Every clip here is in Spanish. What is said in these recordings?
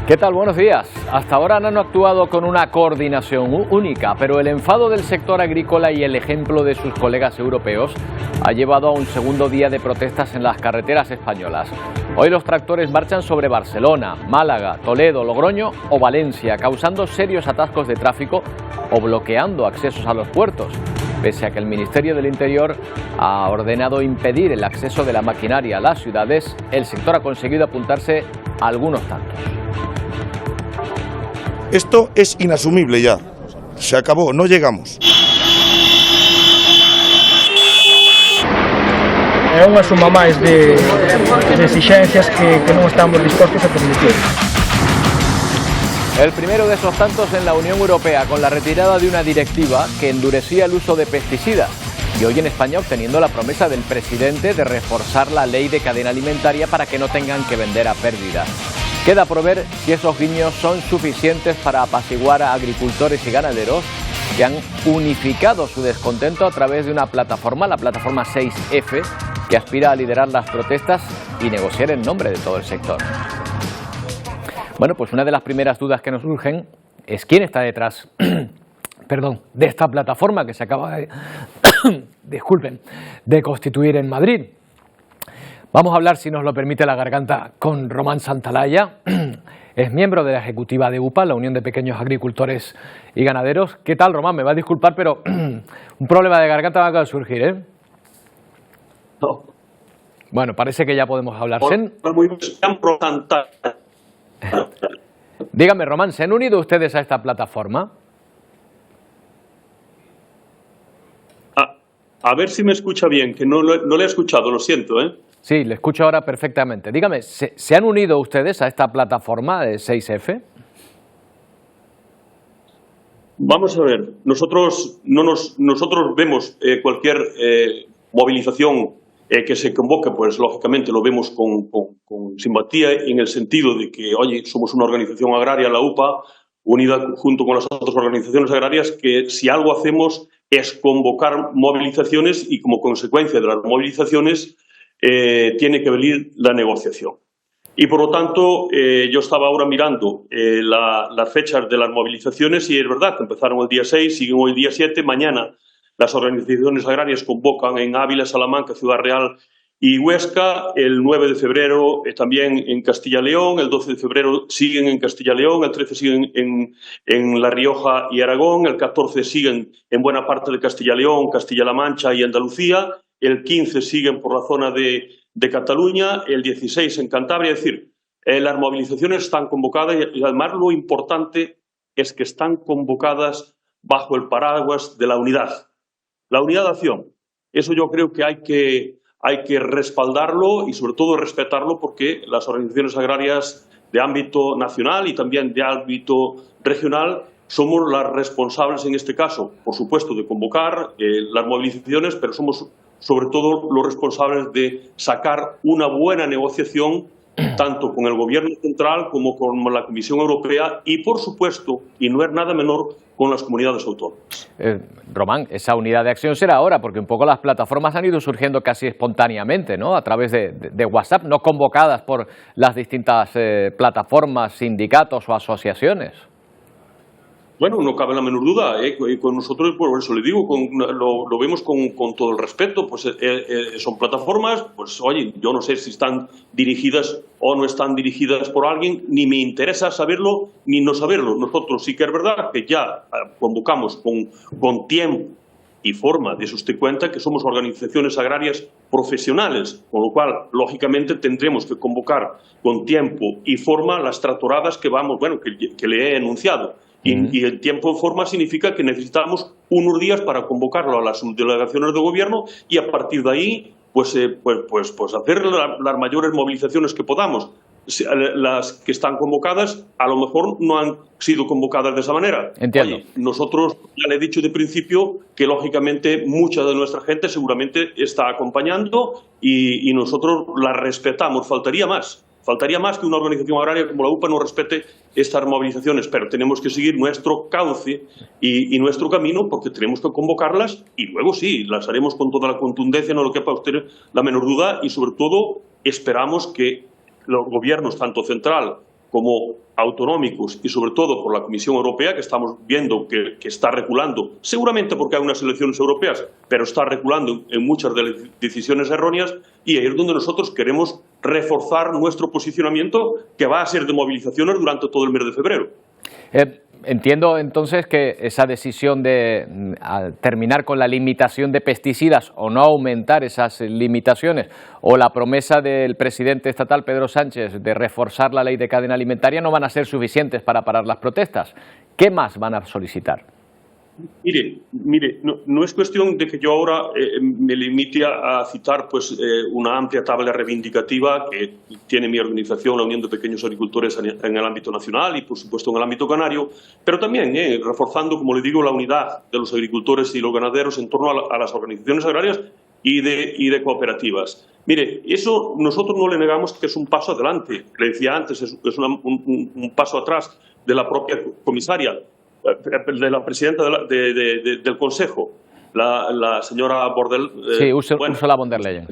¿Qué tal? Buenos días. Hasta ahora no han actuado con una coordinación única, pero el enfado del sector agrícola y el ejemplo de sus colegas europeos ha llevado a un segundo día de protestas en las carreteras españolas. Hoy los tractores marchan sobre Barcelona, Málaga, Toledo, Logroño o Valencia, causando serios atascos de tráfico o bloqueando accesos a los puertos. Pese a que el Ministerio del Interior ha ordenado impedir el acceso de la maquinaria a las ciudades, el sector ha conseguido apuntarse a algunos tantos. Esto es inasumible ya, se acabó, no llegamos. É unha suma máis de exigencias que non estamos dispostos a permitir. El primero de esos tantos en la Unión Europea, con la retirada de una directiva que endurecía el uso de pesticidas. Y hoy en España obteniendo la promesa del presidente de reforzar la ley de cadena alimentaria para que no tengan que vender a pérdida. Queda por ver si esos guiños son suficientes para apaciguar a agricultores y ganaderos que han unificado su descontento a través de una plataforma, la plataforma 6F, que aspira a liderar las protestas y negociar en nombre de todo el sector. Bueno, pues una de las primeras dudas que nos surgen es quién está detrás de esta plataforma que se acaba de, de constituir en Madrid. Vamos a hablar, si nos lo permite la garganta, con Román Santalaya. Es miembro de la ejecutiva de UPA, la Unión de Pequeños Agricultores y Ganaderos. ¿Qué tal, Román? Me va a disculpar, pero un problema de garganta va a surgir, ¿eh? No. Bueno, parece que ya podemos hablar. Dígame, Román, ¿se han unido ustedes a esta plataforma? A ver si me escucha bien, que no le he escuchado, lo siento, ¿eh? Sí, le escucho ahora perfectamente. Dígame, ¿se han unido ustedes a esta plataforma de 6F? Vamos a ver, nosotros vemos cualquier movilización que se convoque, pues lógicamente lo vemos con simpatía, en el sentido de que, oye, somos una organización agraria, la UPA, unida junto con las otras organizaciones agrarias, que si algo hacemos es convocar movilizaciones y como consecuencia de las movilizaciones tiene que venir la negociación. Y por lo tanto, yo estaba ahora mirando las fechas de las movilizaciones y es verdad que empezaron el día 6, siguen hoy el día 7, mañana las organizaciones agrarias convocan en Ávila, Salamanca, Ciudad Real y Huesca, el 9 de febrero también en Castilla y León, el 12 de febrero siguen en Castilla y León, el 13 siguen en La Rioja y Aragón, el 14 siguen en buena parte de Castilla y León, Castilla-La Mancha y Andalucía, el 15 siguen por la zona de Cataluña, el 16 en Cantabria. Es decir, las movilizaciones están convocadas y además lo importante es que están convocadas bajo el paraguas de la unidad de acción. Eso yo creo que hay que respaldarlo y sobre todo respetarlo, porque las organizaciones agrarias de ámbito nacional y también de ámbito regional somos las responsables en este caso, por supuesto, de convocar las movilizaciones, pero somos sobre todo los responsables de sacar una buena negociación tanto con el Gobierno central como con la Comisión Europea y, por supuesto, y no es nada menor, con las comunidades autónomas. Román, esa unidad de acción será ahora, porque un poco las plataformas han ido surgiendo casi espontáneamente, ¿no? A través de WhatsApp, no convocadas por las distintas plataformas, sindicatos o asociaciones. Bueno, no cabe la menor duda, con nosotros, por eso le digo, lo vemos con todo el respeto, pues son plataformas, pues oye, yo no sé si están dirigidas o no están dirigidas por alguien, ni me interesa saberlo ni no saberlo. Nosotros sí que es verdad que ya convocamos con tiempo y forma, de eso usted cuenta que somos organizaciones agrarias profesionales, con lo cual, lógicamente, tendremos que convocar con tiempo y forma las tractoradas que le he enunciado. Y el tiempo y forma significa que necesitamos unos días para convocarlo a las subdelegaciones de gobierno y a partir de ahí pues hacer las mayores movilizaciones que podamos. Las que están convocadas a lo mejor no han sido convocadas de esa manera. Entiendo. Oye, nosotros ya le he dicho de principio que lógicamente mucha de nuestra gente seguramente está acompañando y nosotros la respetamos, faltaría más. Faltaría más que una organización agraria como la UPA no respete estas movilizaciones, pero tenemos que seguir nuestro cauce y nuestro camino, porque tenemos que convocarlas y luego sí, las haremos con toda la contundencia, no lo quepa usted la menor duda, y sobre todo esperamos que los gobiernos, tanto central como autonómicos y sobre todo por la Comisión Europea, que estamos viendo que está reculando, seguramente porque hay unas elecciones europeas, pero está reculando en muchas de las decisiones erróneas, y ahí es donde nosotros queremos reforzar nuestro posicionamiento, que va a ser de movilizaciones durante todo el mes de febrero. Entiendo entonces que esa decisión de terminar con la limitación de pesticidas o no aumentar esas limitaciones, o la promesa del presidente estatal Pedro Sánchez de reforzar la ley de cadena alimentaria, no van a ser suficientes para parar las protestas. ¿Qué más van a solicitar? Mire, no es cuestión de que yo ahora me limite a citar pues una amplia tabla reivindicativa que tiene mi organización, la Unión de Pequeños Agricultores, en el ámbito nacional y, por supuesto, en el ámbito canario, pero también reforzando, como le digo, la unidad de los agricultores y los ganaderos en torno a las organizaciones agrarias y de cooperativas. Mire, eso nosotros no le negamos que es un paso adelante. Le decía antes, es un paso atrás de la propia comisaria, de la presidenta del Consejo, la señora Sí, Ursula von der Leyen.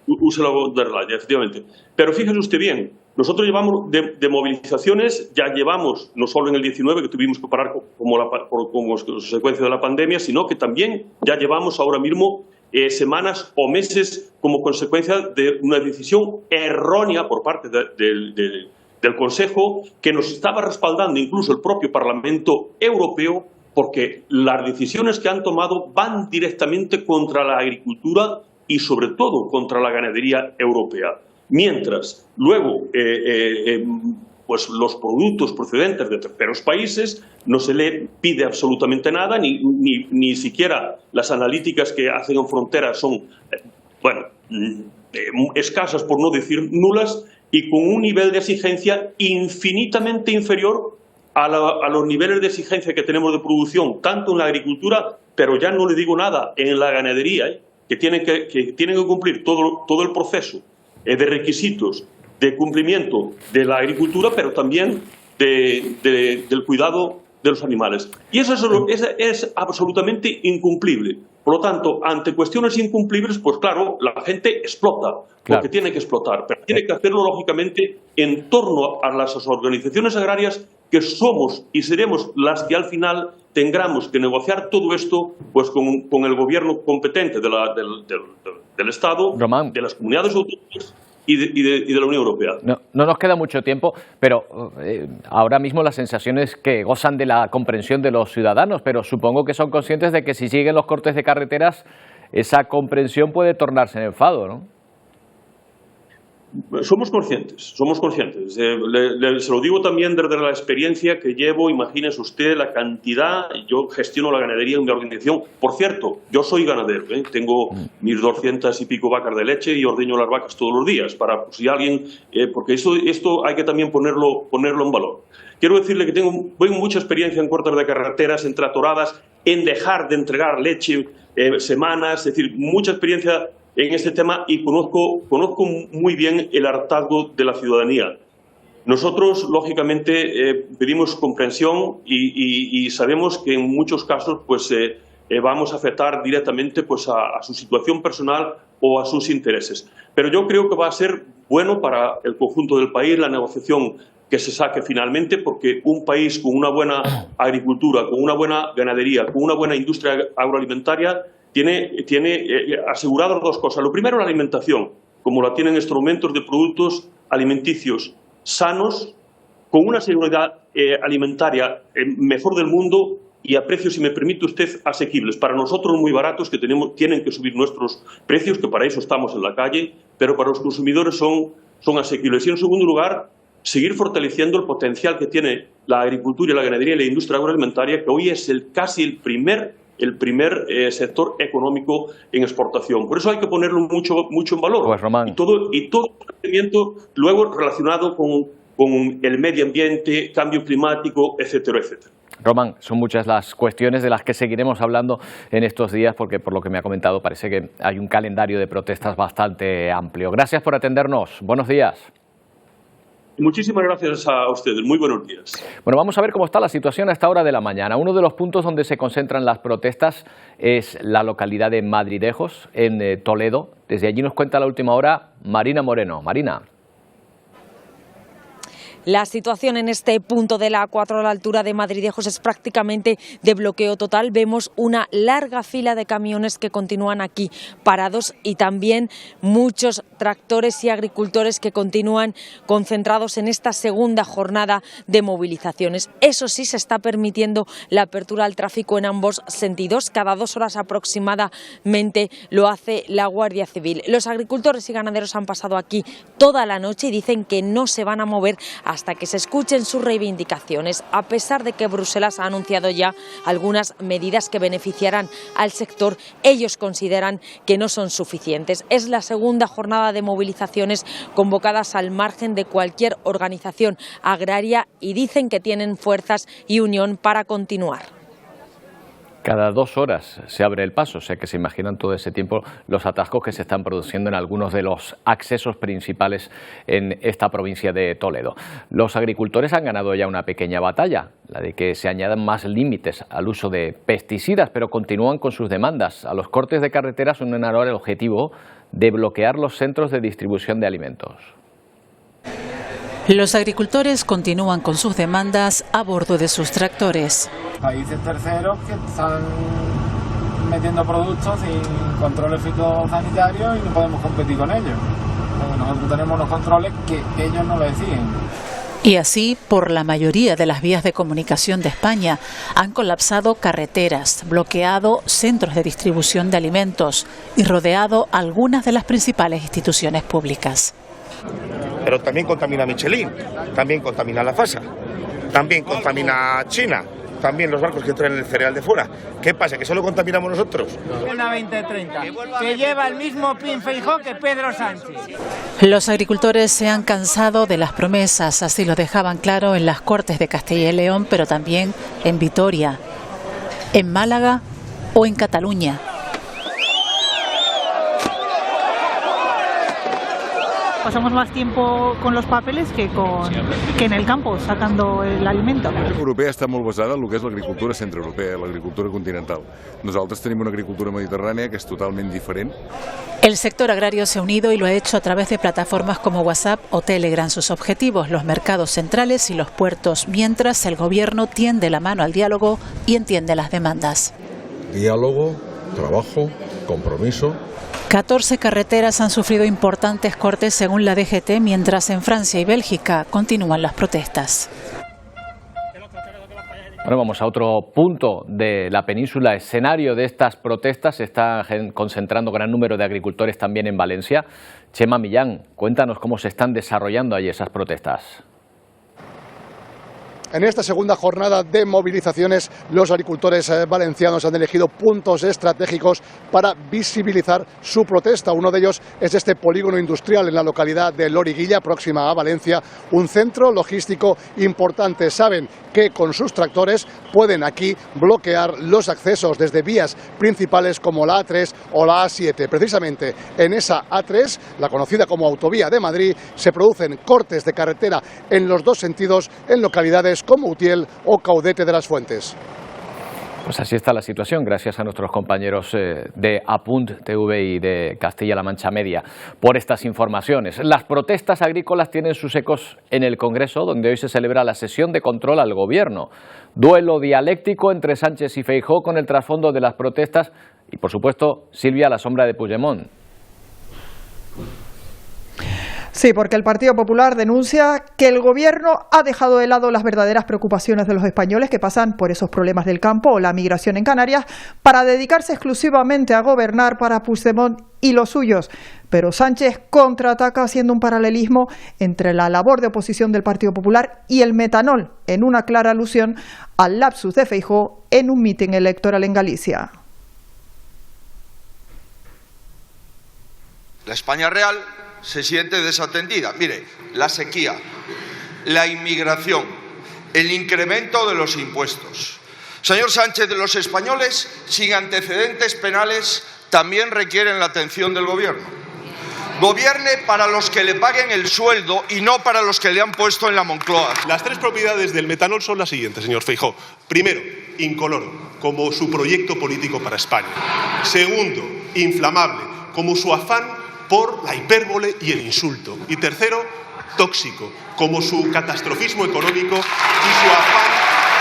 Ursula von der Leyen, efectivamente. Pero fíjese usted bien, nosotros llevamos de movilizaciones, ya llevamos, no solo en el 19, que tuvimos que parar como consecuencia de la pandemia, sino que también ya llevamos ahora mismo semanas o meses como consecuencia de una decisión errónea por parte del Consejo, que nos estaba respaldando incluso el propio Parlamento Europeo, porque las decisiones que han tomado van directamente contra la agricultura y sobre todo contra la ganadería europea. Mientras luego pues los productos procedentes de terceros países no se le pide absolutamente nada, ni siquiera las analíticas que hacen en fronteras son escasas, por no decir nulas, y con un nivel de exigencia infinitamente inferior a los niveles de exigencia que tenemos de producción, tanto en la agricultura, pero ya no le digo nada, en la ganadería, que tienen que cumplir todo el proceso de requisitos de cumplimiento de la agricultura, pero también del cuidado de los animales. Y eso es absolutamente incumplible. Por lo tanto, ante cuestiones incumplibles, pues claro, la gente explota, porque tiene que explotar, pero tiene que hacerlo, lógicamente, en torno a las organizaciones agrarias, que somos y seremos las que al final tengamos que negociar todo esto pues con el gobierno competente del Estado, Román, de las comunidades autónomas y de la Unión Europea. No nos queda mucho tiempo, pero ahora mismo la sensación es que gozan de la comprensión de los ciudadanos, pero supongo que son conscientes de que si siguen los cortes de carreteras, esa comprensión puede tornarse en enfado, ¿no? Somos conscientes. Se lo digo también desde la experiencia que llevo. Imagínese usted la cantidad. Yo gestiono la ganadería en mi organización. Por cierto, yo soy ganadero, tengo mis 200 y pico vacas de leche y ordeño las vacas todos los días. Para si alguien, porque esto hay que también ponerlo en valor. Quiero decirle que tengo mucha experiencia en cortes de carreteras, en tratoradas, en dejar de entregar leche semanas, es decir, mucha experiencia en este tema, y conozco muy bien el hartazgo de la ciudadanía. Nosotros, lógicamente, pedimos comprensión y sabemos que en muchos casos pues, vamos a afectar directamente pues, a su situación personal o a sus intereses. Pero yo creo que va a ser bueno para el conjunto del país la negociación que se saque finalmente, porque un país con una buena agricultura, con una buena ganadería, con una buena industria agroalimentaria, tiene aseguradas dos cosas. Lo primero, la alimentación, como la tienen instrumentos de productos alimenticios sanos, con una seguridad alimentaria mejor del mundo y a precios, si me permite usted, asequibles. Para nosotros muy baratos, que tienen que subir nuestros precios, que para eso estamos en la calle, pero para los consumidores son asequibles. Y en segundo lugar, seguir fortaleciendo el potencial que tiene la agricultura y la ganadería y la industria agroalimentaria, que hoy es casi el primer sector económico en exportación. Por eso hay que ponerlo mucho en valor. Pues, Román. Y todo el crecimiento luego relacionado con el medio ambiente, cambio climático, etcétera, etcétera. Román, son muchas las cuestiones de las que seguiremos hablando en estos días, porque por lo que me ha comentado parece que hay un calendario de protestas bastante amplio. Gracias por atendernos. Buenos días. Muchísimas gracias a ustedes. Muy buenos días. Bueno, vamos a ver cómo está la situación a esta hora de la mañana. Uno de los puntos donde se concentran las protestas es la localidad de Madridejos, en Toledo. Desde allí nos cuenta la última hora Marina Moreno. Marina. La situación en este punto de la A4 a la altura de Madridejos es prácticamente de bloqueo total. Vemos una larga fila de camiones que continúan aquí parados y también muchos tractores y agricultores que continúan concentrados en esta segunda jornada de movilizaciones. Eso sí, se está permitiendo la apertura al tráfico en ambos sentidos. Cada 2 horas aproximadamente lo hace la Guardia Civil. Los agricultores y ganaderos han pasado aquí toda la noche y dicen que no se van a mover hasta que se escuchen sus reivindicaciones, a pesar de que Bruselas ha anunciado ya algunas medidas que beneficiarán al sector. Ellos consideran que no son suficientes. Es la segunda jornada de movilizaciones convocadas al margen de cualquier organización agraria y dicen que tienen fuerzas y unión para continuar. Cada 2 horas se abre el paso, o sea que se imaginan todo ese tiempo los atascos que se están produciendo en algunos de los accesos principales en esta provincia de Toledo. Los agricultores han ganado ya una pequeña batalla, la de que se añadan más límites al uso de pesticidas, pero continúan con sus demandas. A los cortes de carreteras unen ahora el objetivo de bloquear los centros de distribución de alimentos. Los agricultores continúan con sus demandas a bordo de sus tractores. Países terceros que están metiendo productos sin controles fitosanitarios y no podemos competir con ellos. Nosotros tenemos unos controles que ellos no lo exigen. Y así, por la mayoría de las vías de comunicación de España, han colapsado carreteras, bloqueado centros de distribución de alimentos y rodeado algunas de las principales instituciones públicas. Pero también contamina Michelin, también contamina la FASA, también contamina China, también los barcos que traen el cereal de fuera. ¿Qué pasa? ¿Que solo contaminamos nosotros? Una 2030, que lleva el mismo pin Feijóo que Pedro Sánchez. Los agricultores se han cansado de las promesas, así lo dejaban claro en las Cortes de Castilla y León, pero también en Vitoria, en Málaga o en Cataluña. Pasamos más tiempo con los papeles que en el campo, sacando el alimento. La Unió Europea està molt basada en el que és l'agricultura centroeuropea, l'agricultura continental. Nosaltres tenim una agricultura mediterrània que és totalment diferent. El sector agrario se ha unido y lo ha hecho a través de plataformas como WhatsApp o Telegram. Sus objetivos, los mercados centrales y los puertos, mientras el gobierno tiende la mano al diálogo y entiende las demandas. Diálogo, trabajo, compromiso. 14 carreteras han sufrido importantes cortes según la DGT, mientras en Francia y Bélgica continúan las protestas. Bueno, vamos a otro punto de la península. Escenario de estas protestas se está concentrando gran número de agricultores también en Valencia. Chema Millán, cuéntanos cómo se están desarrollando allí esas protestas. En esta segunda jornada de movilizaciones, los agricultores valencianos han elegido puntos estratégicos para visibilizar su protesta. Uno de ellos es este polígono industrial en la localidad de Loriguilla, próxima a Valencia, un centro logístico importante. Saben que con sus tractores pueden aquí bloquear los accesos desde vías principales como la A3 o la A7. Precisamente en esa A3, la conocida como Autovía de Madrid, se producen cortes de carretera en los dos sentidos en localidades como Utiel o Caudete de las Fuentes. Pues así está la situación, gracias a nuestros compañeros de Apunt TV y de Castilla-La Mancha Media por estas informaciones. Las protestas agrícolas tienen sus ecos en el Congreso, donde hoy se celebra la sesión de control al Gobierno. Duelo dialéctico entre Sánchez y Feijóo con el trasfondo de las protestas y, por supuesto, Silvia a la sombra de Puigdemont. Sí, porque el Partido Popular denuncia que el Gobierno ha dejado de lado las verdaderas preocupaciones de los españoles que pasan por esos problemas del campo o la migración en Canarias para dedicarse exclusivamente a gobernar para Puigdemont y los suyos. Pero Sánchez contraataca haciendo un paralelismo entre la labor de oposición del Partido Popular y el metanol, en una clara alusión al lapsus de Feijóo en un mitin electoral en Galicia. La España real se siente desatendida. Mire, la sequía, la inmigración, el incremento de los impuestos. Señor Sánchez, los españoles sin antecedentes penales también requieren la atención del Gobierno. Gobierne para los que le paguen el sueldo y no para los que le han puesto en la Moncloa. Las tres propiedades del metanol son las siguientes, señor Feijóo. Primero, incoloro, como su proyecto político para España. Segundo, inflamable, como su afán por la hipérbole y el insulto. Y tercero, tóxico como su catastrofismo económico y su afán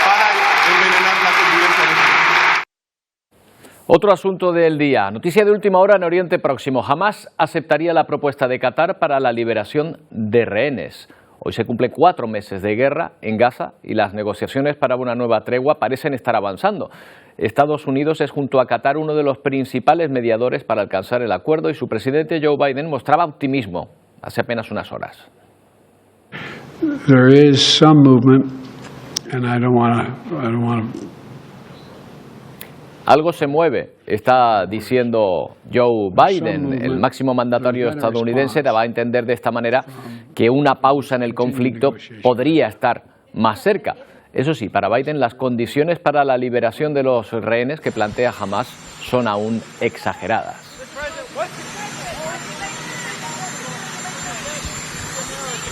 para envenenar la convivencia de este país. Otro asunto del día. Noticia de última hora en Oriente Próximo. Hamás aceptaría la propuesta de Qatar para la liberación de rehenes. Hoy se cumplen 4 meses de guerra en Gaza y las negociaciones para una nueva tregua parecen estar avanzando. Estados Unidos es junto a Qatar uno de los principales mediadores para alcanzar el acuerdo y su presidente Joe Biden mostraba optimismo hace apenas unas horas. There is some movement, and I don't want to. Algo se mueve, está diciendo Joe Biden, el máximo mandatario estadounidense, daba a entender de esta manera que una pausa en el conflicto podría estar más cerca. Eso sí, para Biden las condiciones para la liberación de los rehenes que plantea Hamás son aún exageradas.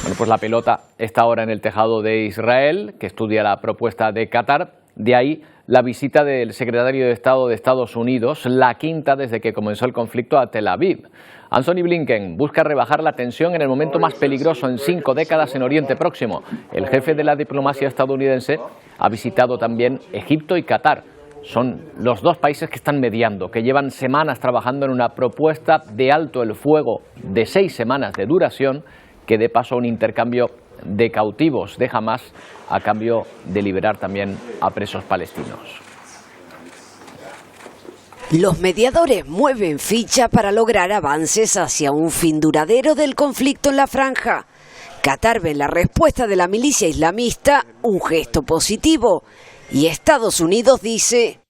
Bueno, pues la pelota está ahora en el tejado de Israel, que estudia la propuesta de Qatar. De ahí la visita del secretario de Estado de Estados Unidos, la quinta desde que comenzó el conflicto, a Tel Aviv. Anthony Blinken busca rebajar la tensión en el momento más peligroso en 5 décadas en Oriente Próximo. El jefe de la diplomacia estadounidense ha visitado también Egipto y Qatar. Son los 2 países que están mediando, que llevan semanas trabajando en una propuesta de alto el fuego de 6 semanas de duración que dé paso a un intercambio de cautivos de Hamás a cambio de liberar también a presos palestinos. Los mediadores mueven ficha para lograr avances hacia un fin duradero del conflicto en la franja. Qatar ve en la respuesta de la milicia islamista un gesto positivo y Estados Unidos dice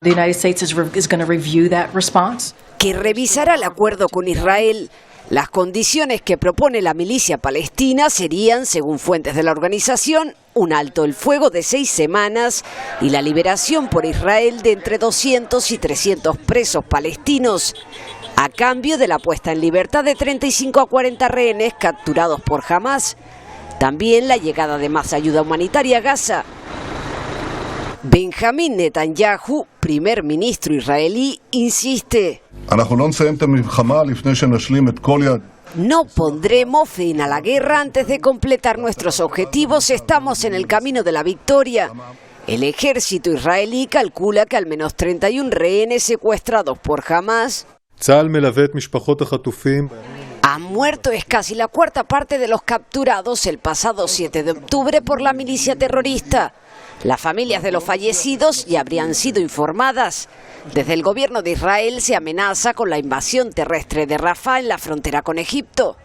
que revisará el acuerdo con Israel. Las condiciones que propone la milicia palestina serían, según fuentes de la organización, un alto el fuego de 6 semanas y la liberación por Israel de entre 200 y 300 presos palestinos, a cambio de la puesta en libertad de 35 a 40 rehenes capturados por Hamás. También la llegada de más ayuda humanitaria a Gaza. Benjamín Netanyahu, primer ministro israelí, insiste: no pondremos fin a la guerra antes de completar nuestros objetivos. Estamos en el camino de la victoria. El ejército israelí calcula que al menos 31 rehenes secuestrados por Hamás han muerto. Es casi la 1/4 parte de los capturados el pasado 7 de octubre por la milicia terrorista. Las familias de los fallecidos ya habrían sido informadas. Desde el gobierno de Israel se amenaza con la invasión terrestre de Rafah en la frontera con Egipto.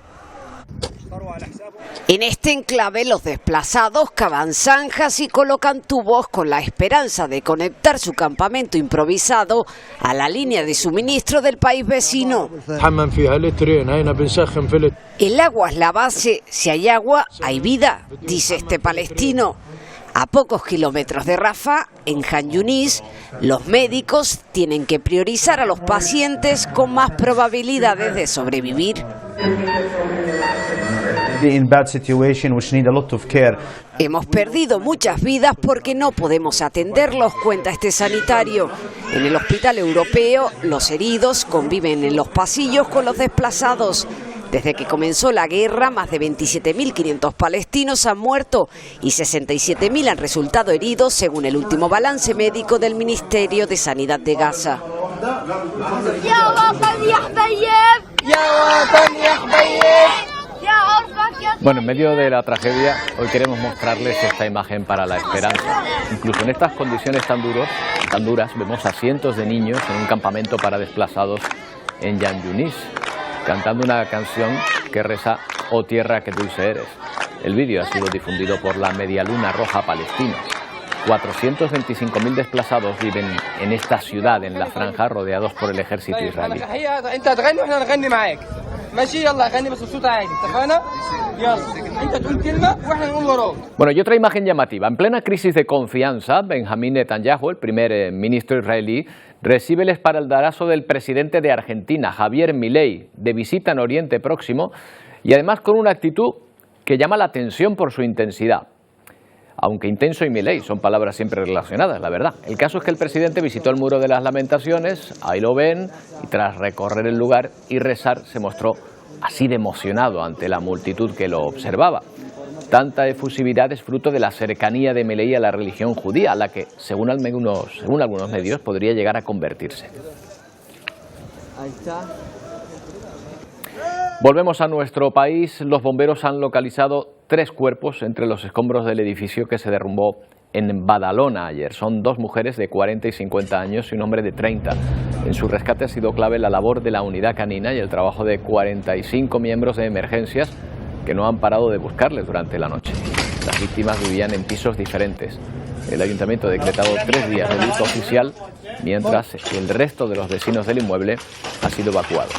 En este enclave los desplazados cavan zanjas y colocan tubos con la esperanza de conectar su campamento improvisado a la línea de suministro del país vecino. El agua es la base, si hay agua, hay vida, dice este palestino. A pocos kilómetros de Rafah, en Han Yunis, los médicos tienen que priorizar a los pacientes con más probabilidades de sobrevivir. Hemos perdido muchas vidas porque no podemos atenderlos, cuenta este sanitario. En el hospital europeo, los heridos conviven en los pasillos con los desplazados. Desde que comenzó la guerra, más de 27.500 palestinos han muerto y 67.000 han resultado heridos, según el último balance médico del Ministerio de Sanidad de Gaza. Bueno, en medio de la tragedia, hoy queremos mostrarles esta imagen para la esperanza. Incluso en estas condiciones tan duras, vemos a cientos de niños en un campamento para desplazados en Han Yunis, cantando una canción que reza "Oh tierra que dulce eres". El vídeo ha sido difundido por la Media Luna Roja Palestina. 425.000 desplazados viven en esta ciudad, en la franja, rodeados por el ejército israelí. Bueno, y otra imagen llamativa. En plena crisis de confianza, Benjamín Netanyahu, el primer ministro israelí, recibe el espaldarazo del presidente de Argentina, Javier Milei, de visita en Oriente Próximo, y además con una actitud que llama la atención por su intensidad. Aunque intenso y Milei son palabras siempre relacionadas, la verdad. El caso es que el presidente visitó el Muro de las Lamentaciones, ahí lo ven, y tras recorrer el lugar y rezar se mostró así de emocionado ante la multitud que lo observaba. Tanta efusividad es fruto de la cercanía de Milei a la religión judía, a la que, según algunos medios, podría llegar a convertirse. Ahí está. Volvemos a nuestro país. Los bomberos han localizado 3 cuerpos entre los escombros del edificio que se derrumbó en Badalona ayer. Son 2 mujeres de 40 y 50 años y un hombre de 30. En su rescate ha sido clave la labor de la unidad canina y el trabajo de 45 miembros de emergencias que no han parado de buscarles durante la noche. Las víctimas vivían en pisos diferentes. El ayuntamiento ha decretado 3 días de luto oficial, mientras el resto de los vecinos del inmueble ha sido evacuado.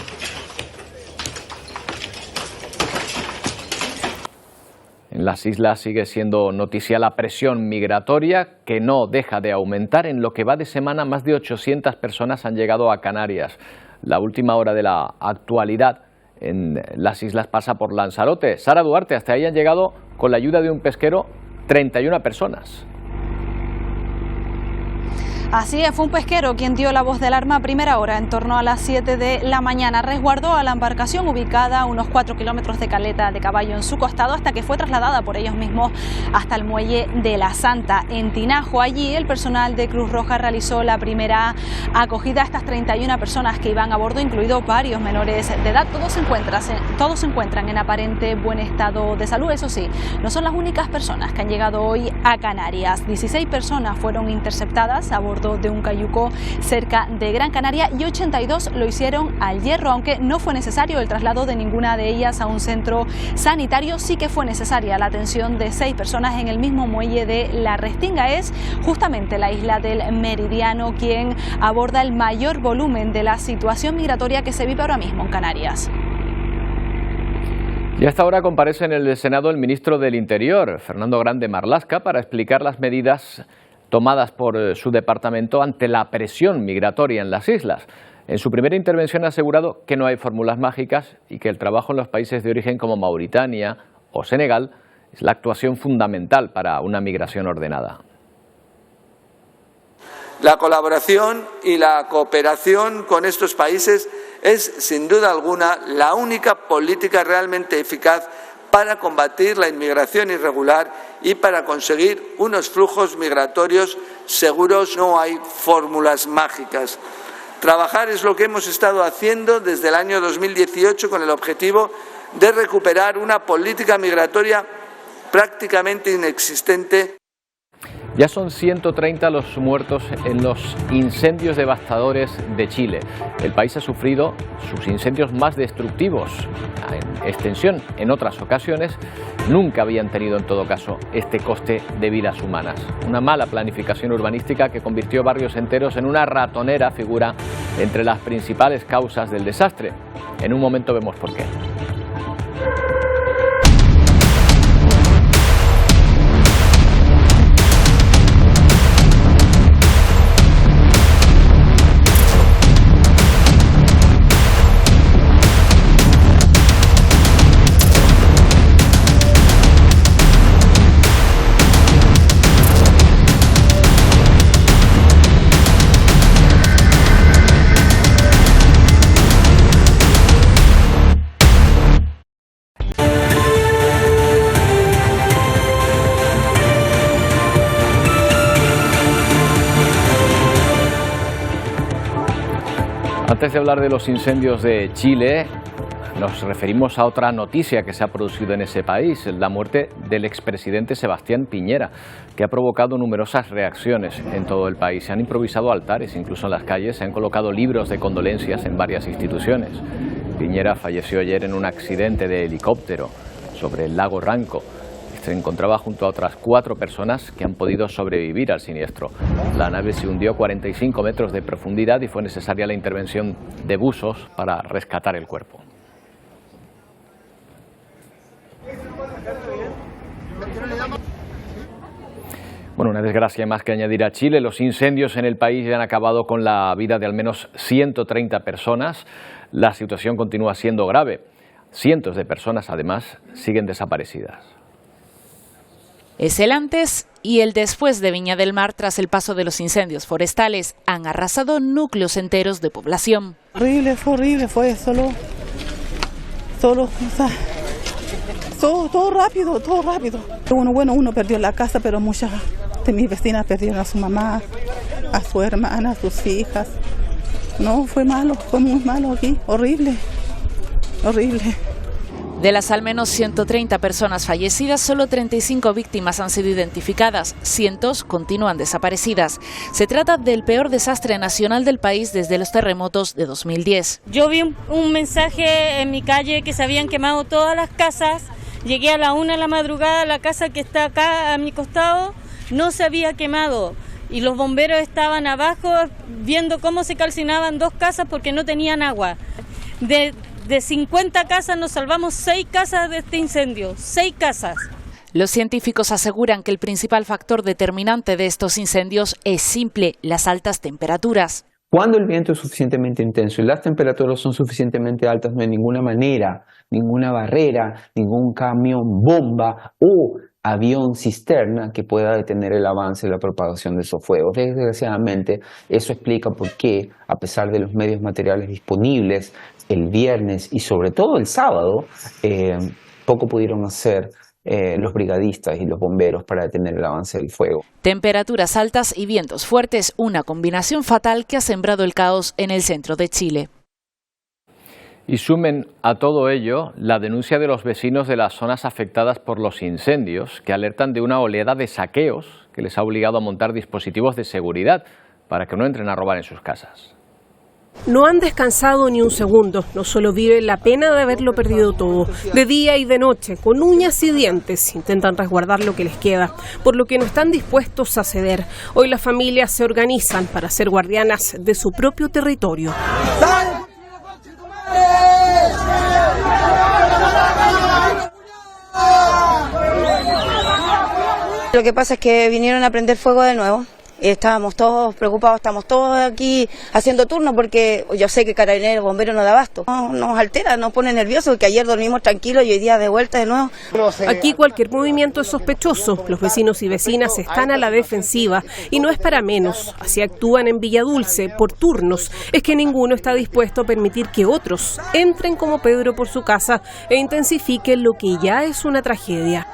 En las islas sigue siendo noticia la presión migratoria, que no deja de aumentar. En lo que va de semana, más de 800 personas han llegado a Canarias. La última hora de la actualidad en las islas pasa por Lanzarote. Sara Duarte, hasta ahí han llegado, con la ayuda de un pesquero, 31 personas. Así es, fue un pesquero quien dio la voz de alarma a primera hora, en torno a las 7 de la mañana. Resguardó a la embarcación ubicada a unos 4 kilómetros de Caleta de Caballo en su costado, hasta que fue trasladada por ellos mismos hasta el muelle de La Santa, en Tinajo. Allí el personal de Cruz Roja realizó la primera acogida a estas 31 personas que iban a bordo, incluidos varios menores de edad. Todos se encuentran en aparente buen estado de salud. Eso sí, no son las únicas personas que han llegado hoy a Canarias. 16 personas fueron interceptadas a bordo de un cayuco cerca de Gran Canaria y 82 lo hicieron al Hierro. Aunque no fue necesario el traslado de ninguna de ellas a un centro sanitario, sí que fue necesaria la atención de 6 personas en el mismo muelle de La Restinga. Es justamente la isla del Meridiano quien aborda el mayor volumen de la situación migratoria que se vive ahora mismo en Canarias. Y a esta hora comparece en el Senado el ministro del Interior, Fernando Grande Marlaska, para explicar las medidas tomadas por su departamento ante la presión migratoria en las islas. En su primera intervención ha asegurado que no hay fórmulas mágicas y que el trabajo en los países de origen como Mauritania o Senegal es la actuación fundamental para una migración ordenada. La colaboración y la cooperación con estos países es, sin duda alguna, la única política realmente eficaz para combatir la inmigración irregular y para conseguir unos flujos migratorios seguros. No hay fórmulas mágicas. Trabajar es lo que hemos estado haciendo desde el año 2018 con el objetivo de recuperar una política migratoria prácticamente inexistente. Ya son 130 los muertos en los incendios devastadores de Chile. El país ha sufrido sus incendios más destructivos en extensión. En otras ocasiones nunca habían tenido en todo caso este coste de vidas humanas. Una mala planificación urbanística que convirtió barrios enteros en una ratonera figura entre las principales causas del desastre. En un momento vemos por qué. Antes de hablar de los incendios de Chile, nos referimos a otra noticia que se ha producido en ese país, la muerte del expresidente Sebastián Piñera, que ha provocado numerosas reacciones en todo el país. Se han improvisado altares, incluso en las calles, se han colocado libros de condolencias en varias instituciones. Piñera falleció ayer en un accidente de helicóptero sobre el lago Ranco. Se encontraba junto a otras 4 personas que han podido sobrevivir al siniestro. La nave se hundió a 45 metros de profundidad y fue necesaria la intervención de buzos para rescatar el cuerpo. Bueno, una desgracia más que añadir a Chile. Los incendios en el país ya han acabado con la vida de al menos 130 personas. La situación continúa siendo grave. Cientos de personas, además, siguen desaparecidas. Es el antes y el después de Viña del Mar tras el paso de los incendios forestales. Han arrasado núcleos enteros de población. Horrible, fue solo, o sea, Todo rápido, todo rápido. Uno perdió la casa, pero muchas de mis vecinas perdieron a su mamá, a su hermana, a sus hijas. No, fue malo, fue muy malo aquí, horrible, horrible. De las al menos 130 personas fallecidas, solo 35 víctimas han sido identificadas, cientos continúan desaparecidas. Se trata del peor desastre nacional del país desde los terremotos de 2010. Yo vi un mensaje en mi calle que se habían quemado todas las casas. Llegué a la 1 de la madrugada, la casa que está acá a mi costado no se había quemado. Y los bomberos estaban abajo viendo cómo se calcinaban 2 casas porque no tenían agua. De 50 casas nos salvamos 6 casas de este incendio, 6 casas. Los científicos aseguran que el principal factor determinante de estos incendios es simple, las altas temperaturas. Cuando el viento es suficientemente intenso y las temperaturas son suficientemente altas, no hay ninguna manera, ninguna barrera, ningún camión bomba o avión cisterna que pueda detener el avance y la propagación de esos fuegos. Desgraciadamente, eso explica por qué, a pesar de los medios materiales disponibles, el viernes y sobre todo el sábado, poco pudieron hacer los brigadistas y los bomberos para detener el avance del fuego. Temperaturas altas y vientos fuertes, una combinación fatal que ha sembrado el caos en el centro de Chile. Y sumen a todo ello la denuncia de los vecinos de las zonas afectadas por los incendios, que alertan de una oleada de saqueos que les ha obligado a montar dispositivos de seguridad para que no entren a robar en sus casas. No han descansado ni un segundo, no solo viven la pena de haberlo perdido todo. De día y de noche, con uñas y dientes, intentan resguardar lo que les queda, por lo que no están dispuestos a ceder. Hoy las familias se organizan para ser guardianas de su propio territorio. Lo que pasa es que vinieron a prender fuego de nuevo. Estábamos todos preocupados, estamos todos aquí haciendo turno porque yo sé que Carabineros, Bomberos no da abasto. Nos altera, nos pone nerviosos porque ayer dormimos tranquilos y hoy día de vuelta de nuevo. Aquí cualquier movimiento es sospechoso. Los vecinos y vecinas están a la defensiva y no es para menos. Así actúan en Villadulce por turnos. Es que ninguno está dispuesto a permitir que otros entren como Pedro por su casa e intensifiquen lo que ya es una tragedia.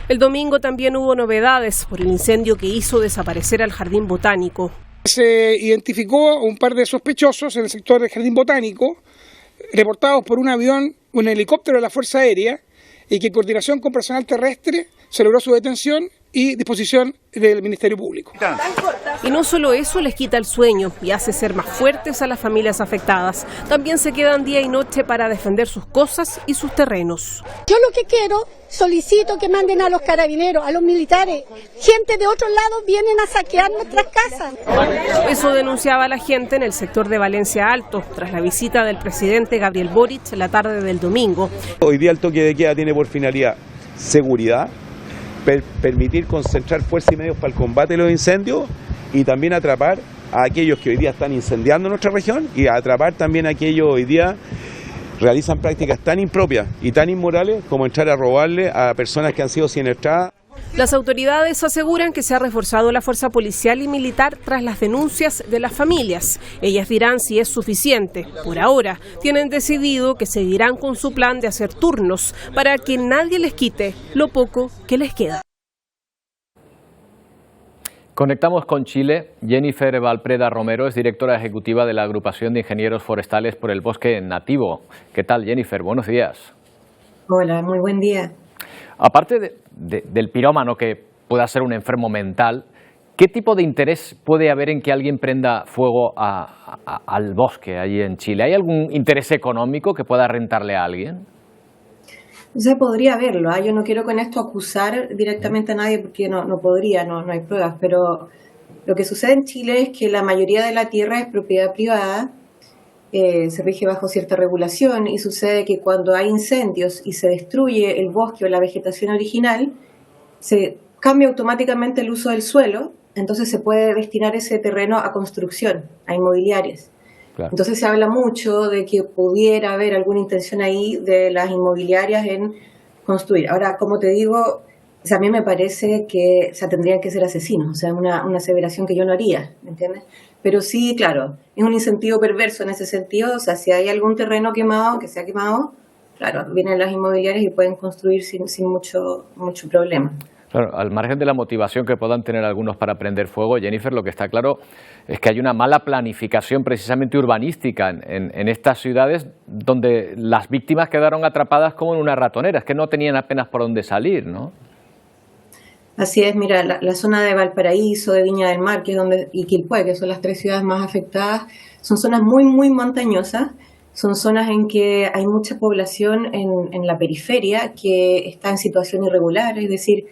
El domingo también hubo novedades por el incendio que hizo desaparecer al Jardín Botánico. Se identificó un par de sospechosos en el sector del Jardín Botánico, reportados por un avión, un helicóptero de la Fuerza Aérea, y que en coordinación con personal terrestre se logró su detención y disposición del Ministerio Público. Y no solo eso les quita el sueño y hace ser más fuertes a las familias afectadas. También se quedan día y noche para defender sus cosas y sus terrenos. Yo lo que quiero, solicito que manden a los carabineros, a los militares. Gente de otros lados vienen a saquear nuestras casas. Eso denunciaba la gente en el sector de Valencia Alto, tras la visita del presidente Gabriel Boric la tarde del domingo. Hoy día el toque de queda tiene por finalidad seguridad, permitir concentrar fuerza y medios para el combate de los incendios y también atrapar a aquellos que hoy día están incendiando nuestra región y atrapar también a aquellos que hoy día realizan prácticas tan impropias y tan inmorales como entrar a robarle a personas que han sido siniestradas. Las autoridades aseguran que se ha reforzado la fuerza policial y militar tras las denuncias de las familias. Ellas dirán si es suficiente. Por ahora, tienen decidido que seguirán con su plan de hacer turnos para que nadie les quite lo poco que les queda. Conectamos con Chile. Jennifer Valpreda Romero es directora ejecutiva de la Agrupación de Ingenieros Forestales por el Bosque Nativo. ¿Qué tal, Jennifer? Buenos días. Hola, muy buen día. Aparte del pirómano que pueda ser un enfermo mental, ¿qué tipo de interés puede haber en que alguien prenda fuego al bosque allí en Chile? ¿Hay algún interés económico que pueda rentarle a alguien? Se podría verlo, ¿eh? Yo no quiero con esto acusar directamente a nadie porque no podría, no hay pruebas, pero lo que sucede en Chile es que la mayoría de la tierra es propiedad privada, se rige bajo cierta regulación y sucede que cuando hay incendios y se destruye el bosque o la vegetación original, se cambia automáticamente el uso del suelo, entonces se puede destinar ese terreno a construcción, a inmobiliarias. Claro. Entonces se habla mucho de que pudiera haber alguna intención ahí de las inmobiliarias en construir. Ahora, como te digo, a mí me parece que tendrían que ser asesinos, o sea, una aseveración que yo no haría, ¿me entiendes? Pero sí, claro, es un incentivo perverso en ese sentido, o sea, si hay algún terreno quemado, que se ha quemado, claro, vienen las inmobiliarias y pueden construir sin mucho problema. Claro, al margen de la motivación que puedan tener algunos para prender fuego, Jennifer, lo que está claro es que hay una mala planificación precisamente urbanística en estas ciudades donde las víctimas quedaron atrapadas como en una ratonera, es que no tenían apenas por dónde salir, ¿no? Así es, mira, la zona de Valparaíso, de Viña del Mar, y Quilpué, que son las 3 ciudades más afectadas, son zonas muy, muy montañosas, son zonas en que hay mucha población en la periferia que está en situación irregular, es decir,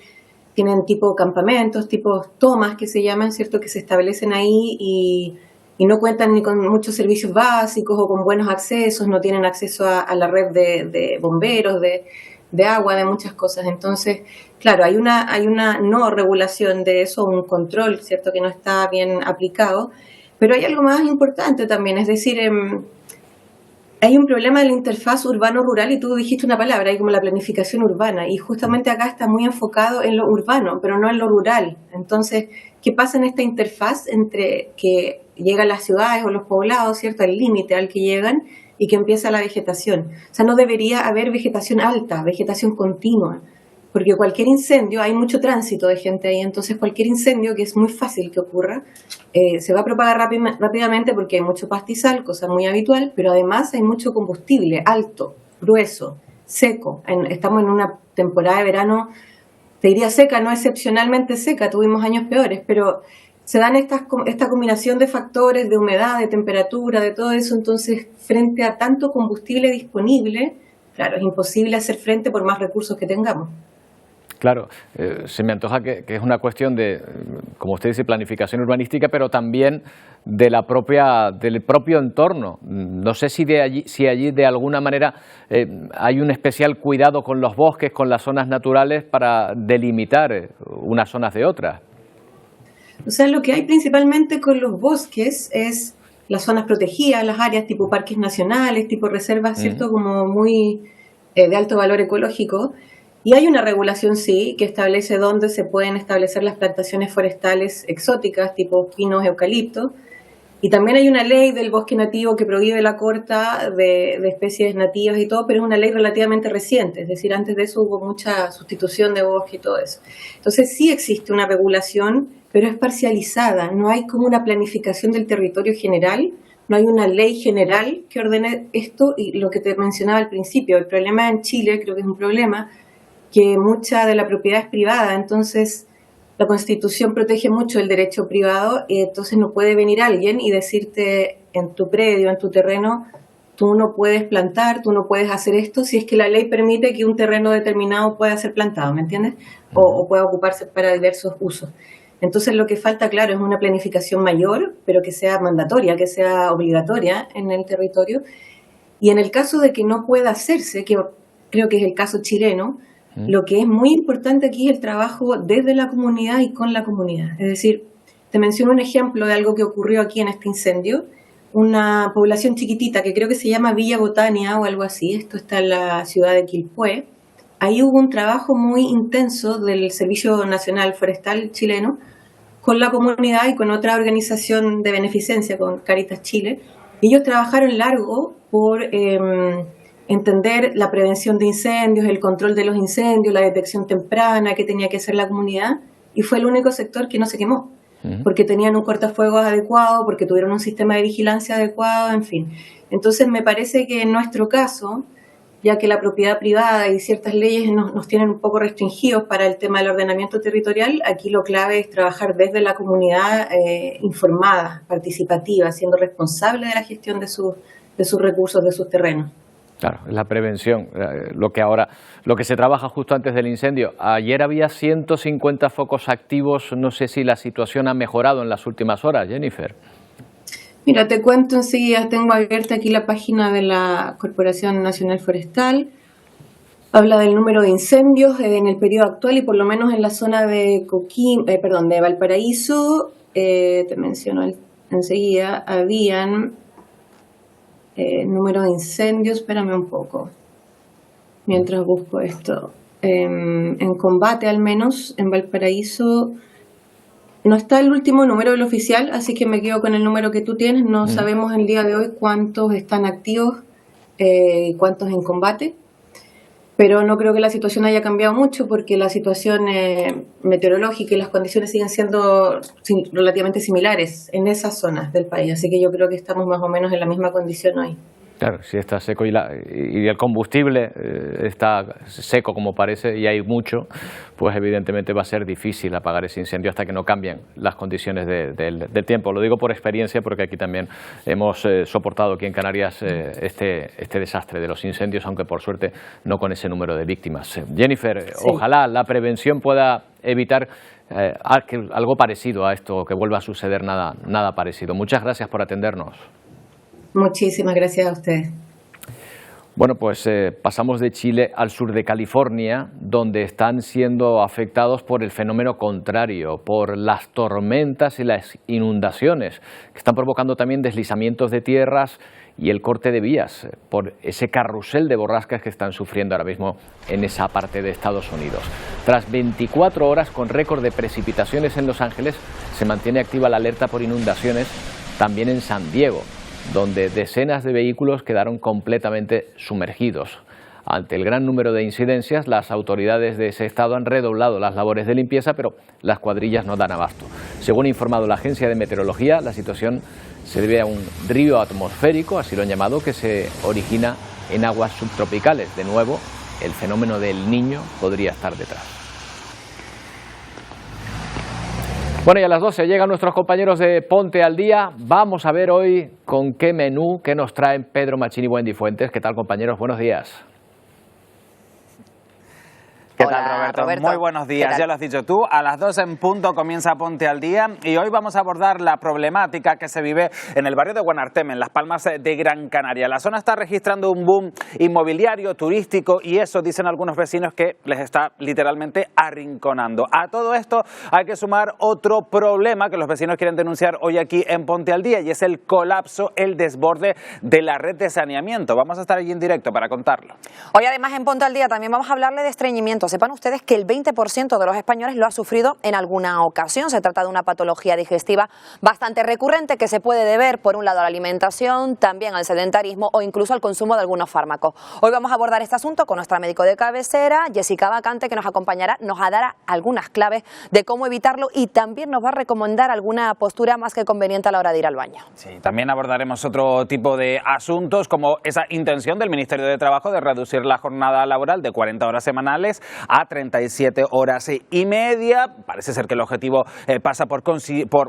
tienen tipo campamentos, tipo tomas que se llaman, ¿cierto?, que se establecen ahí y no cuentan ni con muchos servicios básicos o con buenos accesos, no tienen acceso a la red de bomberos, de agua, de muchas cosas. Entonces, claro, hay una no regulación de eso, un control, ¿cierto?, que no está bien aplicado, pero hay algo más importante también, es decir, hay un problema de la interfaz urbano-rural y tú dijiste una palabra, hay como la planificación urbana y justamente acá está muy enfocado en lo urbano, pero no en lo rural. Entonces, ¿qué pasa en esta interfaz entre que llegan las ciudades o los poblados, ¿cierto?, el límite al que llegan y que empieza la vegetación? O sea, no debería haber vegetación alta, vegetación continua, porque cualquier incendio, hay mucho tránsito de gente ahí, entonces cualquier incendio, que es muy fácil que ocurra, se va a propagar rápidamente porque hay mucho pastizal, cosa muy habitual, pero además hay mucho combustible alto, grueso, seco. Estamos en una temporada de verano, te diría seca, no excepcionalmente seca, tuvimos años peores, pero se dan esta combinación de factores, de humedad, de temperatura, de todo eso, entonces frente a tanto combustible disponible, claro, es imposible hacer frente por más recursos que tengamos. Claro, se me antoja que es una cuestión de, como usted dice, planificación urbanística, pero también del propio entorno. No sé si allí de alguna manera hay un especial cuidado con los bosques, con las zonas naturales para delimitar unas zonas de otras. O sea, lo que hay principalmente con los bosques es las zonas protegidas, las áreas tipo parques nacionales, tipo reservas, ¿cierto?, como muy de alto valor ecológico. Y hay una regulación, sí, que establece dónde se pueden establecer las plantaciones forestales exóticas, tipo pinos, eucaliptos. Y también hay una ley del bosque nativo que prohíbe la corta de especies nativas y todo, pero es una ley relativamente reciente. Es decir, antes de eso hubo mucha sustitución de bosque y todo eso. Entonces sí existe una regulación, pero es parcializada. No hay como una planificación del territorio general, no hay una ley general que ordene esto. Y lo que te mencionaba al principio, el problema en Chile, creo que es un problema, que mucha de la propiedad es privada, entonces la Constitución protege mucho el derecho privado y entonces no puede venir alguien y decirte en tu predio, en tu terreno, tú no puedes plantar, tú no puedes hacer esto, si es que la ley permite que un terreno determinado pueda ser plantado, ¿me entiendes? O pueda ocuparse para diversos usos. Entonces lo que falta, claro, es una planificación mayor, pero que sea mandatoria, que sea obligatoria en el territorio. Y en el caso de que no pueda hacerse, que creo que es el caso chileno, lo que es muy importante aquí es el trabajo desde la comunidad y con la comunidad. Es decir, te menciono un ejemplo de algo que ocurrió aquí en este incendio. Una población chiquitita que creo que se llama Villa Botania o algo así, esto está en la ciudad de Quilpué. Ahí hubo un trabajo muy intenso del Servicio Nacional Forestal chileno con la comunidad y con otra organización de beneficencia, con Caritas Chile. Ellos trabajaron largo por entender la prevención de incendios, el control de los incendios, la detección temprana que tenía que hacer la comunidad, y fue el único sector que no se quemó, porque tenían un cortafuegos adecuado, porque tuvieron un sistema de vigilancia adecuado, en fin. Entonces me parece que en nuestro caso, ya que la propiedad privada y ciertas leyes nos tienen un poco restringidos para el tema del ordenamiento territorial, aquí lo clave es trabajar desde la comunidad informada, participativa, siendo responsable de la gestión de sus recursos, de sus terrenos. Claro, la prevención, lo que se trabaja justo antes del incendio. Ayer había 150 focos activos, no sé si la situación ha mejorado en las últimas horas, Jennifer. Mira, te cuento enseguida, tengo abierta aquí la página de la Corporación Nacional Forestal. Habla del número de incendios en el periodo actual y por lo menos en la zona de de Valparaíso, te menciono enseguida, habían número de incendios, espérame un poco, mientras busco esto. En combate al menos, en Valparaíso, no está el último número del oficial, así que me quedo con el número que tú tienes. No sabemos el día de hoy cuántos están activos y cuántos en combate. pero no creo que la situación haya cambiado mucho porque la situación meteorológica y las condiciones siguen siendo relativamente similares en esas zonas del país, así que yo creo que estamos más o menos en la misma condición hoy. Claro, si está seco y el combustible está seco como parece y hay mucho, pues evidentemente va a ser difícil apagar ese incendio hasta que no cambien las condiciones del tiempo. Lo digo por experiencia porque aquí también hemos soportado aquí en Canarias este desastre de los incendios, aunque por suerte no con ese número de víctimas. Jennifer, sí. Ojalá la prevención pueda evitar algo parecido a esto, que vuelva a suceder nada parecido. Muchas gracias por atendernos. Muchísimas gracias a ustedes. Bueno, pues pasamos de Chile al sur de California, donde están siendo afectados por el fenómeno contrario, por las tormentas y las inundaciones, que están provocando también deslizamientos de tierras y el corte de vías, por ese carrusel de borrascas que están sufriendo ahora mismo en esa parte de Estados Unidos. Tras 24 horas con récord de precipitaciones en Los Ángeles, se mantiene activa la alerta por inundaciones también en San Diego, donde decenas de vehículos quedaron completamente sumergidos. Ante el gran número de incidencias, las autoridades de ese estado han redoblado las labores de limpieza, pero las cuadrillas no dan abasto. Según ha informado la Agencia de Meteorología, la situación se debe a un río atmosférico, así lo han llamado, que se origina en aguas subtropicales. De nuevo, el fenómeno del Niño podría estar detrás. Bueno, y a las 12 llegan nuestros compañeros de Ponte al Día. Vamos a ver hoy con qué menú que nos traen Pedro Machín y Wendy Fuentes. ¿Qué tal, compañeros? Buenos días. ¿Qué tal, Roberto? Muy buenos días. Ya lo has dicho tú, a las 2 en punto comienza Ponte al Día y hoy vamos a abordar la problemática que se vive en el barrio de Guanarteme, en Las Palmas de Gran Canaria. La zona está registrando un boom inmobiliario, turístico y eso dicen algunos vecinos que les está literalmente arrinconando. A todo esto hay que sumar otro problema que los vecinos quieren denunciar hoy aquí en Ponte al Día y es el colapso, el desborde de la red de saneamiento. Vamos a estar allí en directo para contarlo. Hoy además en Ponte al Día también vamos a hablarle de estreñimiento. Sepan ustedes que el 20% de los españoles lo ha sufrido en alguna ocasión. Se trata de una patología digestiva bastante recurrente que se puede deber, por un lado, a la alimentación, también al sedentarismo o incluso al consumo de algunos fármacos. Hoy vamos a abordar este asunto con nuestra médico de cabecera, Jessica Bacante, que nos acompañará, nos dará algunas claves de cómo evitarlo y también nos va a recomendar alguna postura más que conveniente a la hora de ir al baño. Sí, también abordaremos otro tipo de asuntos como esa intención del Ministerio de Trabajo de reducir la jornada laboral de 40 horas semanales a 37 horas y media. Parece ser que el objetivo pasa por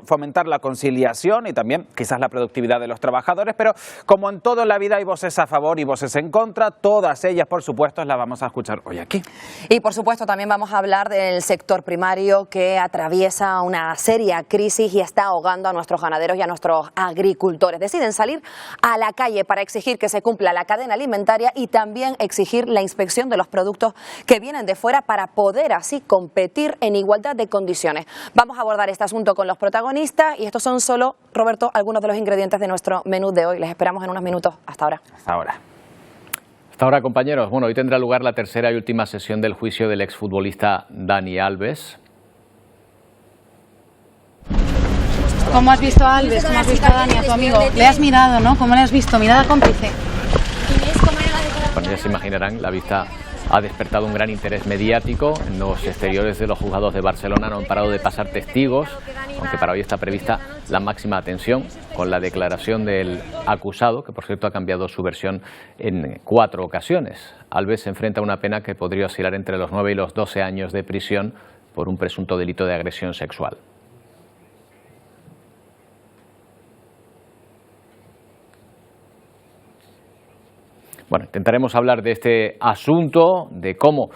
fomentar la conciliación y también quizás la productividad de los trabajadores, pero como en todo en la vida hay voces a favor y voces en contra, todas ellas por supuesto las vamos a escuchar hoy aquí. Y por supuesto también vamos a hablar del sector primario que atraviesa una seria crisis y está ahogando a nuestros ganaderos y a nuestros agricultores. Deciden salir a la calle para exigir que se cumpla la cadena alimentaria y también exigir la inspección de los productos que vienen de fuera para poder así competir en igualdad de condiciones. Vamos a abordar este asunto con los protagonistas y estos son solo, Roberto, algunos de los ingredientes de nuestro menú de hoy. Les esperamos en unos minutos. Hasta ahora. Hasta ahora. Hasta ahora, compañeros. Bueno, hoy tendrá lugar la tercera y última sesión del juicio del exfutbolista Dani Alves. ¿Cómo has visto a Alves? ¿Cómo has visto a Dani, a tu amigo? Le has mirado, ¿no? ¿Cómo le has visto? Mirada cómplice. Bueno, ya se imaginarán, la vista ha despertado un gran interés mediático. En los exteriores de los juzgados de Barcelona no han parado de pasar testigos, aunque para hoy está prevista la máxima atención con la declaración del acusado, que por cierto ha cambiado su versión en 4 ocasiones. Alves se enfrenta a una pena que podría oscilar entre los 9 y los 12 años de prisión por un presunto delito de agresión sexual. Bueno, intentaremos hablar de este asunto, de cómo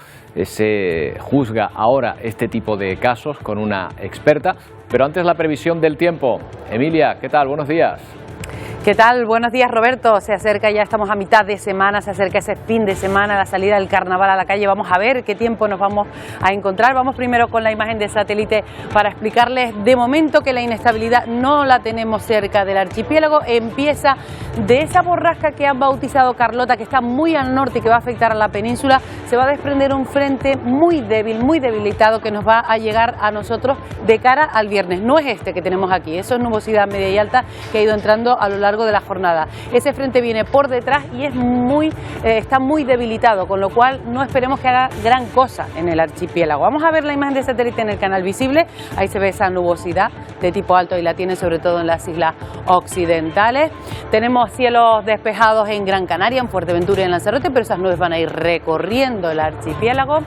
se juzga ahora este tipo de casos con una experta, pero antes la previsión del tiempo. Emilia, ¿qué tal? Buenos días. ¿Qué tal? Buenos días, Roberto. Se acerca, ya estamos a mitad de semana, se acerca ese fin de semana, la salida del carnaval a la calle. Vamos a ver qué tiempo nos vamos a encontrar. Vamos primero con la imagen de satélite para explicarles de momento que la inestabilidad no la tenemos cerca del archipiélago. Empieza de esa borrasca que han bautizado Carlota, que está muy al norte y que va a afectar a la península. Se va a desprender un frente muy débil, muy debilitado, que nos va a llegar a nosotros de cara al viernes. No es este que tenemos aquí, eso es nubosidad media y alta que ha ido entrando a lo largo largo de la jornada. Ese frente viene por detrás y está muy debilitado, con lo cual no esperemos que haga gran cosa en el archipiélago. Vamos a ver la imagen de satélite en el canal visible. Ahí se ve esa nubosidad de tipo alto y la tiene sobre todo en las islas occidentales. Tenemos cielos despejados en Gran Canaria, en Fuerteventura y en Lanzarote, pero esas nubes van a ir recorriendo el archipiélago.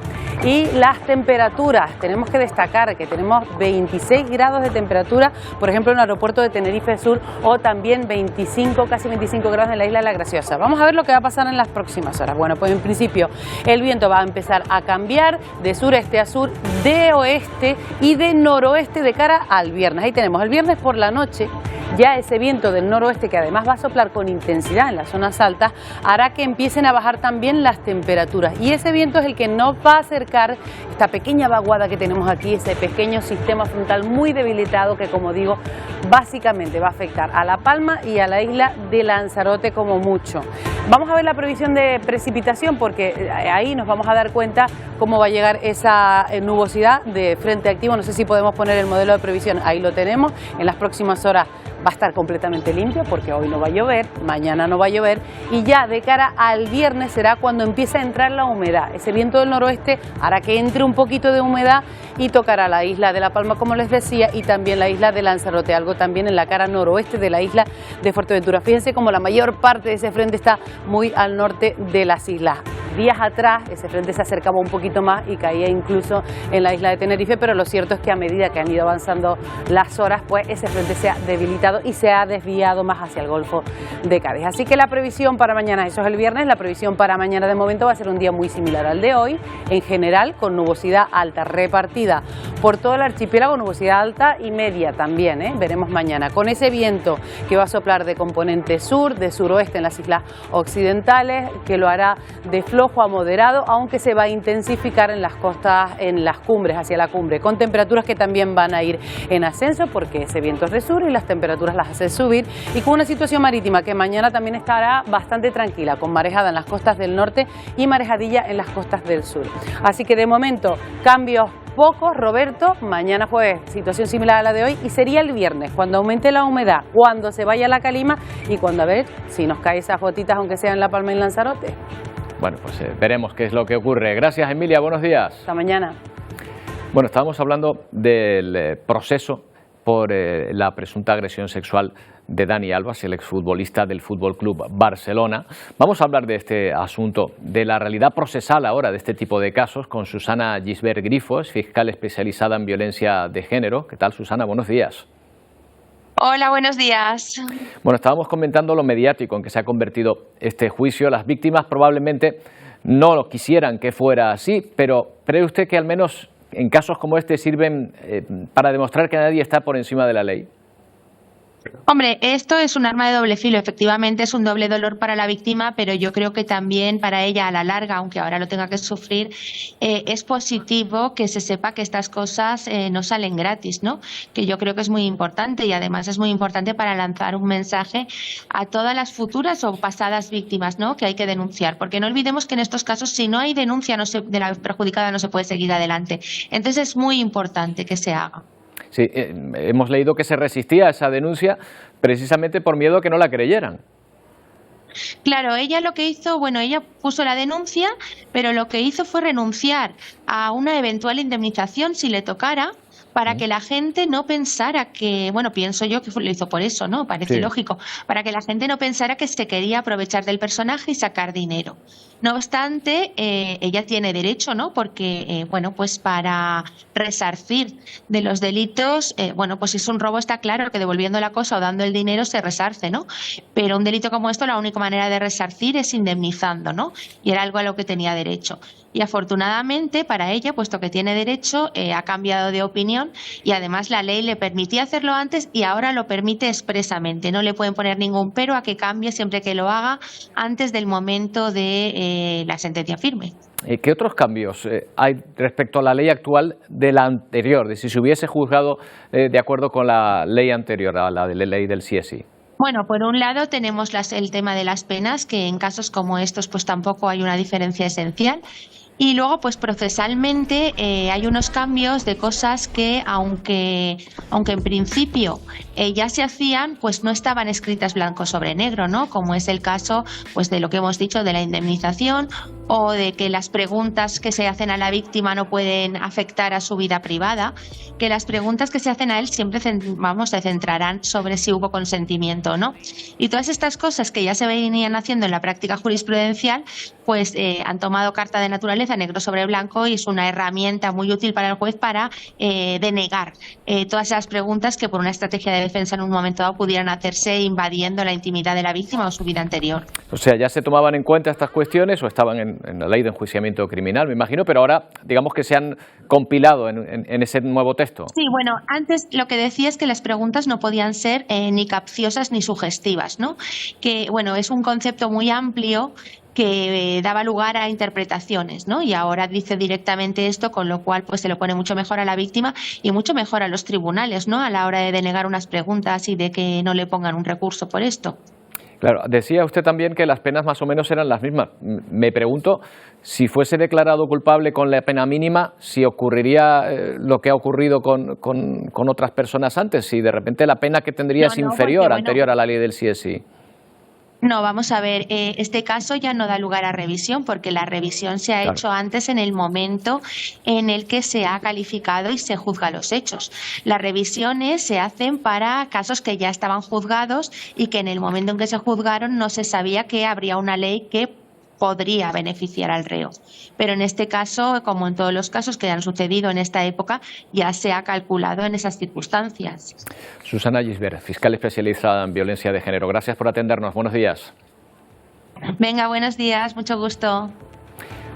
Y las temperaturas, tenemos que destacar que tenemos 26 grados de temperatura, por ejemplo, en el aeropuerto de Tenerife Sur, o también 25, casi 25 grados en la isla de La Graciosa. Vamos a ver lo que va a pasar en las próximas horas. Bueno, pues en principio el viento va a empezar a cambiar de sureste a sur, de oeste y de noroeste de cara al viernes. Ahí tenemos el viernes por la noche. Ya ese viento del noroeste, que además va a soplar con intensidad en las zonas altas, hará que empiecen a bajar también las temperaturas. Y ese viento es el que nos va a acercar esta pequeña vaguada que tenemos aquí, ese pequeño sistema frontal muy debilitado que, como digo, básicamente va a afectar a La Palma y a la isla de Lanzarote como mucho. Vamos a ver la previsión de precipitación, porque ahí nos vamos a dar cuenta cómo va a llegar esa nubosidad de frente activo. No sé si podemos poner el modelo de previsión, ahí lo tenemos. En las próximas horas va a estar completamente limpio, porque hoy no va a llover, mañana no va a llover, y ya de cara al viernes será cuando empiece a entrar la humedad. Ese viento del noroeste hará que entre un poquito de humedad y tocará la isla de La Palma, como les decía, y también la isla de Lanzarote, algo también en la cara noroeste de la isla de Fuerteventura. Fíjense como la mayor parte de ese frente está muy al norte de las islas. Días atrás ese frente se acercaba un poquito más y caía incluso en la isla de Tenerife, pero lo cierto es que a medida que han ido avanzando las horas, pues ese frente se ha debilitado y se ha desviado más hacia el Golfo de Cádiz. Así que la previsión para mañana, eso es el viernes, la previsión para mañana de momento va a ser un día muy similar al de hoy, en general con nubosidad alta repartida por todo el archipiélago, nubosidad alta y media también, veremos mañana, con ese viento que va a soplar de componente sur, de suroeste en las islas occidentales, que lo hará de flojo a moderado, aunque se va a intensificar en las costas, en las cumbres, hacia la cumbre, con temperaturas que también van a ir en ascenso, porque ese viento es de sur y las temperaturas las hace subir, y con una situación marítima que mañana también estará bastante tranquila, con marejada en las costas del norte y marejadilla en las costas del sur. Así que de momento cambios pocos, Roberto. Mañana pues situación similar a la de hoy, y sería el viernes cuando aumente la humedad, cuando se vaya la calima y cuando a ver si nos cae esas gotitas, aunque sea en La Palma y en Lanzarote. Bueno, pues veremos qué es lo que ocurre. Gracias, Emilia, buenos días. Hasta mañana. Bueno, estábamos hablando del proceso por la presunta agresión sexual de Dani Alves, el exfutbolista del Fútbol Club Barcelona. Vamos a hablar de este asunto, de la realidad procesal ahora de este tipo de casos, con Susana Gisbert Grifo, fiscal especializada en violencia de género. ¿Qué tal, Susana? Buenos días. Hola, buenos días. Bueno, estábamos comentando lo mediático en que se ha convertido este juicio. Las víctimas probablemente no lo quisieran que fuera así, pero ¿cree usted que al menos en casos como este sirven para demostrar que nadie está por encima de la ley? Hombre, esto es un arma de doble filo, efectivamente es un doble dolor para la víctima, pero yo creo que también para ella a la larga, aunque ahora lo tenga que sufrir, es positivo que se sepa que estas cosas no salen gratis, ¿no? Que yo creo que es muy importante, y además es muy importante para lanzar un mensaje a todas las futuras o pasadas víctimas, ¿no? Que hay que denunciar, porque no olvidemos que en estos casos si no hay denuncia de la perjudicada no se puede seguir adelante. Entonces es muy importante que se haga. Sí, hemos leído que se resistía a esa denuncia precisamente por miedo a que no la creyeran. Claro, ella lo que hizo, bueno, ella puso la denuncia, pero lo que hizo fue renunciar a una eventual indemnización si le tocara, para que la gente no pensara que, bueno, pienso yo que lo hizo por eso, ¿no? Parece lógico, para que la gente no pensara que se quería aprovechar del personaje y sacar dinero. No obstante, ella tiene derecho, ¿no? Porque, bueno, pues para resarcir de los delitos, bueno, pues si es un robo está claro que devolviendo la cosa o dando el dinero se resarce, ¿no? Pero un delito como esto, la única manera de resarcir es indemnizando, ¿no? Y era algo a lo que tenía derecho. Y afortunadamente para ella, puesto que tiene derecho, ha cambiado de opinión, y además la ley le permitía hacerlo antes y ahora lo permite expresamente. No le pueden poner ningún pero a que cambie siempre que lo haga antes del momento de la sentencia firme. ¿Qué otros cambios hay respecto a la ley actual de la anterior, de si se hubiese juzgado de acuerdo con la ley anterior, a la ley del CSI? Bueno, por un lado tenemos el tema de las penas, que en casos como estos pues tampoco hay una diferencia esencial. Y luego, pues procesalmente hay unos cambios de cosas que, aunque en principio ya se hacían, pues no estaban escritas blanco sobre negro, ¿no? Como es el caso, pues de lo que hemos dicho de la indemnización, o de que las preguntas que se hacen a la víctima no pueden afectar a su vida privada, que las preguntas que se hacen a él siempre se centrarán sobre si hubo consentimiento o no. Y todas estas cosas que ya se venían haciendo en la práctica jurisprudencial, pues han tomado carta de naturaleza negro sobre blanco, y es una herramienta muy útil para el juez para denegar todas esas preguntas que por una estrategia de defensa en un momento dado pudieran hacerse invadiendo la intimidad de la víctima o su vida anterior. O sea, ya se tomaban en cuenta estas cuestiones o estaban en la ley de enjuiciamiento criminal, me imagino, pero ahora digamos que se han compilado en ese nuevo texto. Sí, bueno, antes lo que decía es que las preguntas no podían ser ni capciosas ni sugestivas, ¿no? Que, bueno, es un concepto muy amplio que daba lugar a interpretaciones, ¿no? Y ahora dice directamente esto, con lo cual pues se lo pone mucho mejor a la víctima y mucho mejor a los tribunales, ¿no? A la hora de denegar unas preguntas y de que no le pongan un recurso por esto. Claro, decía usted también que las penas más o menos eran las mismas. Me pregunto, si fuese declarado culpable con la pena mínima, si ocurriría lo que ha ocurrido con otras personas antes, si de repente la pena que tendría es inferior, anterior a la ley del sí es sí. No, vamos a ver, este caso ya no da lugar a revisión, porque la revisión se ha hecho antes, en el momento en el que se ha calificado y se juzga los hechos. Las revisiones se hacen para casos que ya estaban juzgados y que en el momento en que se juzgaron no se sabía que habría una ley que podría beneficiar al reo. Pero en este caso, como en todos los casos que han sucedido en esta época, ya se ha calculado en esas circunstancias. Susana Gisbert, fiscal especializada en violencia de género. Gracias por atendernos. Buenos días. Venga, buenos días. Mucho gusto.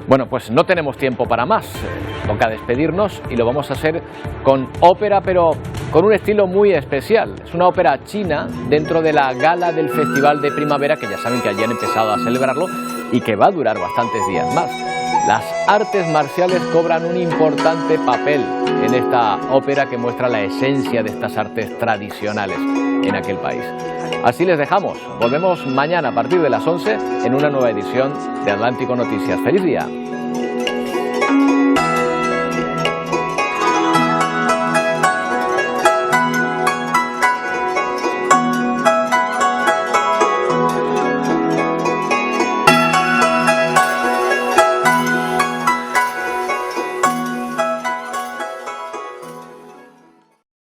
Bueno, pues no tenemos tiempo para más. Toca despedirnos y lo vamos a hacer con ópera, pero con un estilo muy especial. Es una ópera china dentro de la gala del Festival de Primavera, que ya saben que allí han empezado a celebrarlo y que va a durar bastantes días más. Las artes marciales cobran un importante papel en esta ópera que muestra la esencia de estas artes tradicionales en aquel país. Así les dejamos. Volvemos mañana a partir de las 11 en una nueva edición de Atlántico Noticias. ¡Feliz día!